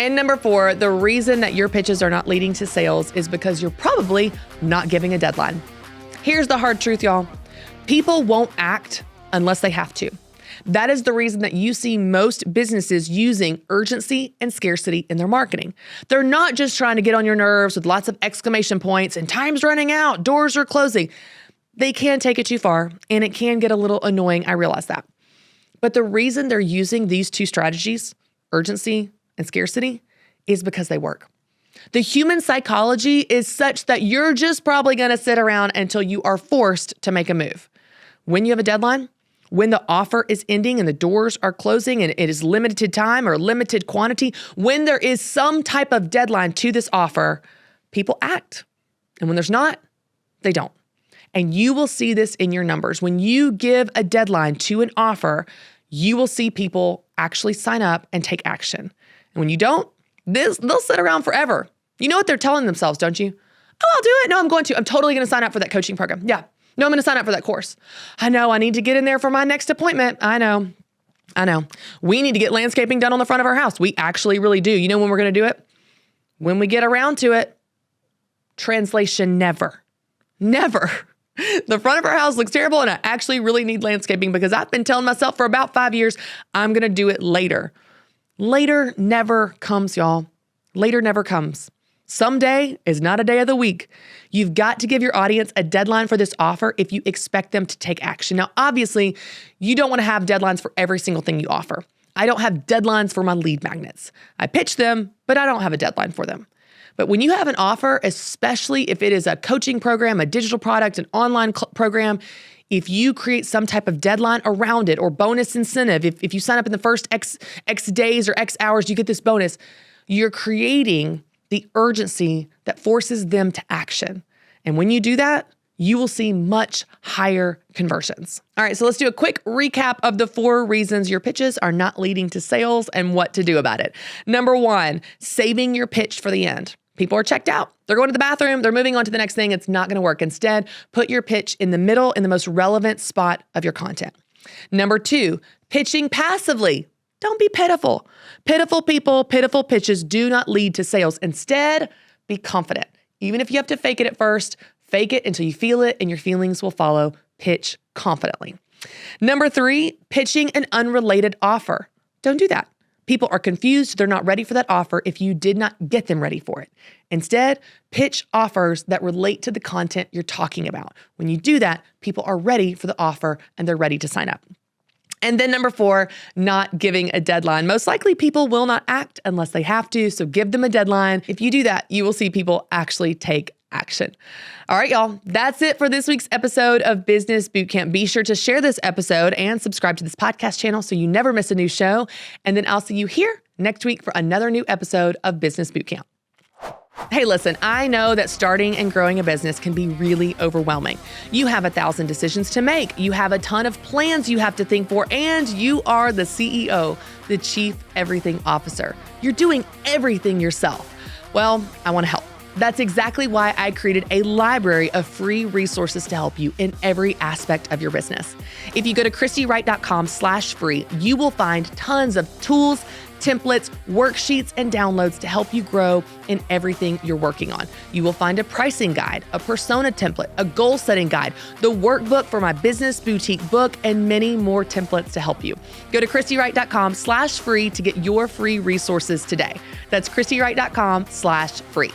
And number 4, the reason that your pitches are not leading to sales is because you're probably not giving a deadline. Here's the hard truth, y'all. People won't act unless they have to. That is the reason that you see most businesses using urgency and scarcity in their marketing. They're not just trying to get on your nerves with lots of exclamation points and time's running out, doors are closing. They can take it too far and it can get a little annoying. I realize that. But the reason they're using these two strategies, urgency and scarcity, is because they work. The human psychology is such that you're just probably going to sit around until you are forced to make a move. When you have a deadline, when the offer is ending and the doors are closing and it is limited time or limited quantity, when there is some type of deadline to this offer, people act. And when there's not, they don't. And you will see this in your numbers. When you give a deadline to an offer, you will see people actually sign up and take action. And when you don't, they'll sit around forever. You know what they're telling themselves, don't you? Oh, I'll do it. No, I'm going to. I'm totally going to sign up for that coaching program. Yeah. No, I'm going to sign up for that course. I know I need to get in there for my next appointment. I know. We need to get landscaping done on the front of our house. We actually really do. You know when we're going to do it? When we get around to it. Translation, never. The front of our house looks terrible and I actually really need landscaping because I've been telling myself for about 5 years, I'm going to do it later. Later never comes, y'all. Later never comes. Someday is not a day of the week. You've got to give your audience a deadline for this offer if you expect them to take action. Now, obviously, you don't want to have deadlines for every single thing you offer. I don't have deadlines for my lead magnets. I pitch them, but I don't have a deadline for them. But when you have an offer, especially if it is a coaching program, a digital product, an online program, if you create some type of deadline around it or bonus incentive, if you sign up in the first X days or X hours, you get this bonus, you're creating the urgency that forces them to action. And when you do that, you will see much higher conversions. All right, so let's do a quick recap of the 4 reasons your pitches are not leading to sales and what to do about it. Number 1, saving your pitch for the end. People are checked out. They're going to the bathroom. They're moving on to the next thing. It's not going to work. Instead, put your pitch in the middle, in the most relevant spot of your content. Number 2, pitching passively. Don't be pitiful. Pitiful people, pitiful pitches do not lead to sales. Instead, be confident. Even if you have to fake it at first, fake it until you feel it and your feelings will follow. Pitch confidently. Number 3, pitching an unrelated offer. Don't do that. People are confused. They're not ready for that offer if you did not get them ready for it. Instead, pitch offers that relate to the content you're talking about. When you do that, people are ready for the offer and they're ready to sign up. And then number 4, not giving a deadline. Most likely people will not act unless they have to, so give them a deadline. If you do that, you will see people actually take action. All right, y'all, that's it for this week's episode of Business Bootcamp. Be sure to share this episode and subscribe to this podcast channel so you never miss a new show. And then I'll see you here next week for another new episode of Business Bootcamp. Hey, listen, I know that starting and growing a business can be really overwhelming. You have 1,000 decisions to make. You have a ton of plans you have to think for, and you are the CEO, the Chief Everything Officer. You're doing everything yourself. Well, I want to help. That's exactly why I created a library of free resources to help you in every aspect of your business. If you go to christywright.com/free, you will find tons of tools, templates, worksheets, and downloads to help you grow in everything you're working on. You will find a pricing guide, a persona template, a goal setting guide, the workbook for my business boutique book, and many more templates to help you. Go to christywright.com/free to get your free resources today. That's christywright.com/free.